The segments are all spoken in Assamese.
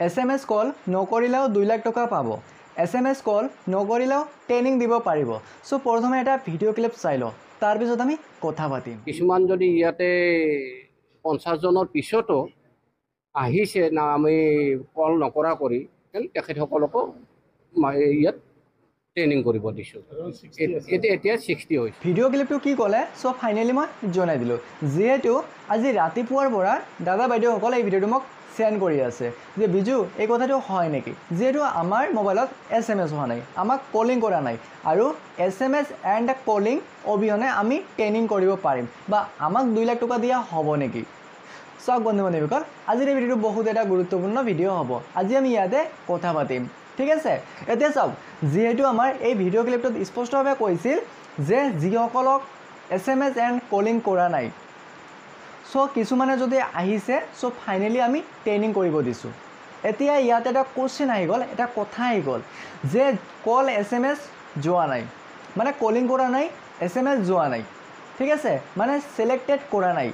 SMS কল নকৰিলেও 2 লাখ টকা পাব। SMS কল নকৰিলেও ট্ৰেইনিং দিব পাৰিব। সো প্ৰথমে এটা ভিডিও ক্লিপ চাই লওঁ, তাৰ পিছত আমি কথা পাতিম। কিছুমান যদি ইয়াতে 50 জনৰ পিছতো আহিছে না আমি কল নকৰা কৰি তেখেতসকলকো ইয়াত ট্ৰেইনিং কৰিব দিছোঁ। এতিয়া 60 হৈছে। ভিডিও ক্লিপটো কি ক'লে সো ফাইনেলি মই জনাই দিলোঁ। যিহেতু আজি ৰাতিপুৱাৰ পৰা দাদা বাইদেউসকলে এই ভিডিঅ'টো মোক সেন্ড কৰি আছে যে বিজু এই কথাটো হয় নেকি, যেহেতু আমাৰ মোবাইলত SMS হোৱা নাই, আমাক কলিং কৰা নাই, আৰু SMS এণ্ড কলিং অবিহনে আমি ট্ৰেইনিং কৰিব পাৰিম বা আমাক 2 লাখ টকা দিয়া হ'ব নেকি? চাওক বন্ধু বান্ধৱীসকল, আজিৰ এই ভিডিঅ'টো বহুত এটা গুৰুত্বপূৰ্ণ ভিডিঅ' হ'ব। আজি আমি ইয়াতে কথা পাতিম, ঠিক আছে? এতিয়া চাওক, যেহেতু আমাৰ এই ভিডিঅ' ক্লিপটোত স্পষ্টভাৱে কৈছিল যে যিসকলক SMS এণ্ড কলিং কৰা নাই, সো কিছুমানে যদি আহিছে সো ফাইনেলি আমি ট্ৰেইনিং কৰিব দিছোঁ। এতিয়া ইয়াত এটা কোৱেশ্চন আহি গ'ল, এটা কথা আহি গ'ল যে কল SMS যোৱা নাই, মানে কলিং কৰা নাই, SMS যোৱা নাই, ঠিক আছে, মানে চিলেক্টেড কৰা নাই,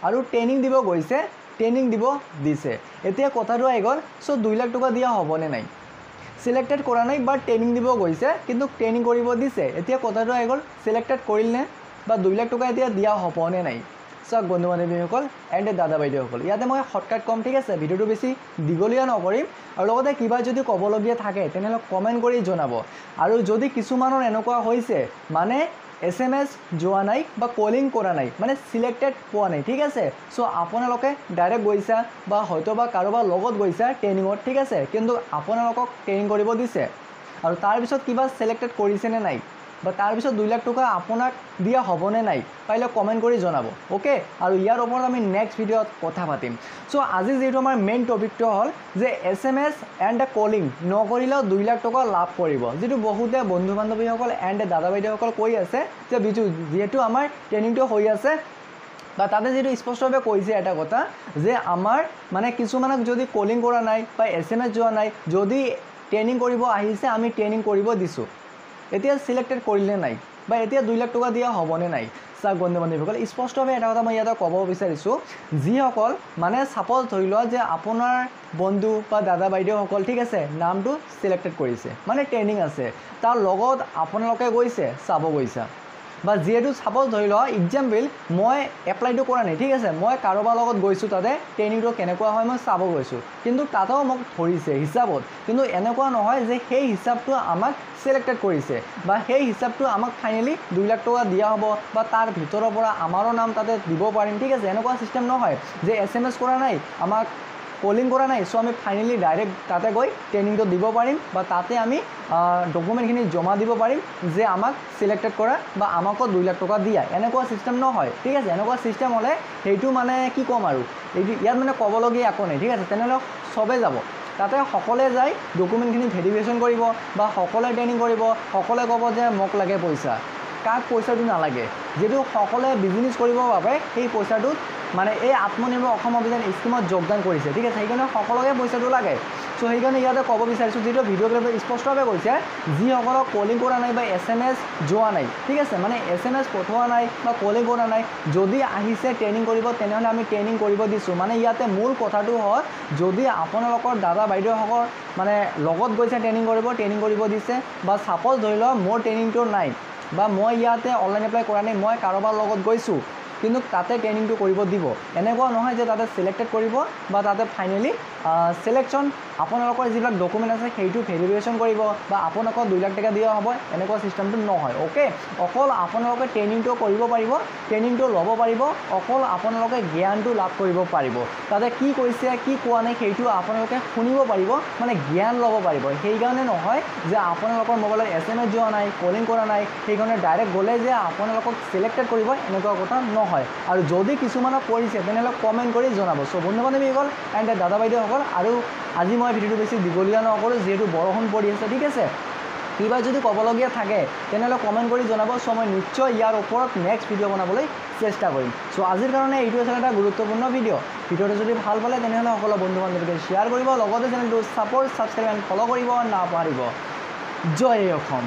আৰু ট্ৰেইনিং দিব গৈছে, ট্ৰেইনিং দিব দিছে। এতিয়া কথাটো আহি গ'ল সো 2 লাখ টকা দিয়া হ'বনে নাই? চিলেক্টেড কৰা নাই বা ট্ৰেইনিং দিব গৈছে কিন্তু ট্ৰেইনিং কৰিব দিছে। এতিয়া কথাটো আহি গ'ল চিলেক্টেড কৰিলনে বা 2 লাখ টকা এতিয়া দিয়া হ'বনে নাই? চাওক বন্ধু বান্ধৱীসকল এণ্ড দাদা বাইদেউসকল, ইয়াতে মই শৰ্টকাট কম, ঠিক আছে? ভিডিঅ'টো বেছি দীঘলীয়া নকৰিম, আৰু লগতে কিবা যদি ক'বলগীয়া থাকে তেনেহ'লে কমেণ্ট কৰি জনাব। আৰু যদি কিছুমানৰ এনেকুৱা হৈছে মানে SMS যোৱা নাই বা কলিং কৰা নাই, মানে চিলেক্টেড পোৱা নাই, ঠিক আছে? সো আপোনালোকে ডাইৰেক্ট গৈছা বা হয়তো বা কাৰোবাৰ লগত গৈছা ট্ৰেইনিঙত, ঠিক আছে, কিন্তু আপোনালোকক ট্ৰেইনিং কৰিব দিছে আৰু তাৰপিছত কিবা চিলেক্টেড কৰিছেনে নাই বা তাৰপিছত 2 লাখ টকা আপোনাক দিয়া হ'বনে নাই, পাৰিলে কমেণ্ট কৰি জনাব, অ'কে? আৰু ইয়াৰ ওপৰত আমি নেক্সট ভিডিঅ'ত কথা পাতিম। সো আজি যিহেতু আমাৰ মেইন টপিকটো হ'ল যে SMS এণ্ড কলিং নকৰিলেও 2 লাখ টকা লাভ কৰিব, যিটো বহুতে বন্ধু বান্ধৱীসকল এণ্ড দাদা বাইদেউসকল কৈ আছে যে বিজু যিহেতু আমাৰ ট্ৰেইনিংটো হৈ আছে বা তাতে যিটো স্পষ্টভাৱে কৈছে এটা কথা যে আমাৰ মানে কিছুমানক যদি কলিং কৰা নাই বা SMS যোৱা নাই, যদি ট্ৰেইনিং কৰিব আহিছে আমি ট্ৰেইনিং কৰিব দিছোঁ, এতিয়া চিলেক্টেড কৰিলে নাই বা এতিয়া 2 লাখ টকা দিয়া হ'বনে নাই? চাওক বন্ধু বান্ধৱীসকল, স্পষ্টভাৱে এটা কথা মই ইয়াতে ক'ব বিচাৰিছোঁ, যিসকল মানে ছাপ'জ ধৰি লোৱা যে আপোনাৰ বন্ধু বা দাদা বাইদেউসকল, ঠিক আছে, নামটো চিলেক্টেড কৰিছে, মানে ট্ৰেইনিং আছে, তাৰ লগত আপোনালোকে গৈছে চাব গৈছা, বা যিহেতু ছাপ'জ ধৰি লোৱা এক্সাম্পল মই এপ্লাইটো কৰা নাই, ঠিক আছে, মই কাৰোবাৰ লগত গৈছোঁ তাতে ট্ৰেইনিংটো কেনেকুৱা হয় মই চাব গৈছোঁ, কিন্তু তাতেও মোক ধৰিছে হিচাপত, কিন্তু এনেকুৱা নহয় যে সেই হিচাপটো আমাক চিলেক্টেড কৰিছে বা সেই হিচাপটো আমাক ফাইনেলি 2 লাখ টকা দিয়া হ'ব বা তাৰ ভিতৰৰ পৰা আমাৰো নাম তাতে দিব পাৰিম, ঠিক আছে? এনেকুৱা চিষ্টেম নহয় যে SMS কৰা নাই, আমাক কলিং কৰা নাই, সো আমি ফাইনেলি ডাইৰেক্ট তাতে গৈ ট্ৰেইনিংটো দিব পাৰিম বা তাতে আমি ডকুমেণ্টখিনি জমা দিব পাৰিম যে আমাক চিলেক্টেড কৰা বা আমাকো 2 লাখ টকা দিয়া, এনেকুৱা চিষ্টেম নহয়, ঠিক আছে? এনেকুৱা চিষ্টেম হ'লে সেইটো মানে কি ক'ম আৰু, এইটো ইয়াত মানে ক'বলগীয়া একো নাই, ঠিক আছে? তেনেহ'লে চবেই যাব তাতে, সকলোৱে যায় ডকুমেণ্টখিনি ভেৰিফিকেশ্যন কৰিব বা সকলোৱে ট্ৰেইনিং কৰিব, সকলোৱে ক'ব যে মোক লাগে পইচা, কাক পইচাটো নালাগে, যিহেতু সকলোৱে বিজনেছ কৰিবৰ বাবে সেই পইচাটোত মানে এই আত্মনিৰ্ভৰ অসম অভিযান স্কিমত যোগদান কৰিছে, ঠিক আছে? সেইকাৰণে সকলোকে পইচাটো লাগে। সো সেইকাৰণে ইয়াতে ক'ব বিচাৰিছোঁ, যিটো ভিডিঅ' ক্লিপত স্পষ্টভাৱে কৈছে যিসকলক কলিং কৰা নাই বা SMS যোৱা নাই, ঠিক আছে, মানে SMS পঠোৱা নাই বা কলিং কৰা নাই, যদি আহিছে ট্ৰেইনিং কৰিব তেনেহ'লে আমি ট্ৰেইনিং কৰিব দিছোঁ। মানে ইয়াতে মূল কথাটো হ'ল যদি আপোনালোকৰ দাদা বাইদেউসকল মানে লগত গৈছে ট্ৰেইনিং কৰিব দিছে, বা ছাপ'জ ধৰি লওক মোৰ ট্ৰেইনিংটো নাই বা মই ইয়াতে অনলাইন এপ্লাই কৰা নাই, মই কাৰোবাৰ লগত গৈছোঁ কিন্তু তাতে ট্ৰেইনিংটো কৰিব দিব, এনেকুৱা নহয় যে তাতে চিলেক্টেড কৰিব বা তাতে ফাইনেলি চিলেকশ্যন আপোনালোকৰ যিবিলাক ডকুমেণ্ট আছে সেইটো ভেৰিফিকেশ্যন কৰিব বা আপোনালোকক 2 লাখ টকা দিয়া হ'ব, এনেকুৱা চিষ্টেমটো নহয়, অ'কে? অকল আপোনালোকে ট্ৰেইনিংটো কৰিব পাৰিব, ট্ৰেইনিংটো ল'ব পাৰিব, অকল আপোনালোকে জ্ঞানটো লাভ কৰিব পাৰিব, তাতে কি কৈছে কি কোৱা নাই সেইটো আপোনালোকে শুনিব পাৰিব, মানে জ্ঞান ল'ব পাৰিব। সেইকাৰণে নহয় যে আপোনালোকৰ মোবাইলত SMS যোৱা নাই, কলিং কৰা নাই, সেইকাৰণে ডাইৰেক্ট গ'লে যে আপোনালোকক চিলেক্টেড কৰিব, এনেকুৱা কথা নহয়। আৰু যদি কিছুমানক কৰিছে তেনেহ'লে কমেণ্ট কৰি জনাব। চ' বন্ধু বান্ধৱীসকল এণ্ড দাদা বাইদেউসকল, আৰু আজি মই ভিডিঅ'টো বেছি দীঘলীয়া নকৰোঁ যিহেতু বৰষুণ পৰি আছে, ঠিক আছে? কিবা যদি ক'বলগীয়া থাকে তেনেহ'লে কমেণ্ট কৰি জনাব। চ' মই নিশ্চয় ইয়াৰ ওপৰত নেক্সট ভিডিঅ' বনাবলৈ চেষ্টা কৰিম। চ' আজিৰ কাৰণে এইটো আছিল এটা গুৰুত্বপূৰ্ণ ভিডিঅ'টো যদি ভাল পালে তেনেহ'লে সকলো বন্ধু বান্ধৱীকে শ্বেয়াৰ কৰিব, লগতে চেনেলটো ছাবস্ক্ৰাইব এণ্ড ফ'ল' কৰিব নাপাহৰিব। জয় অসম।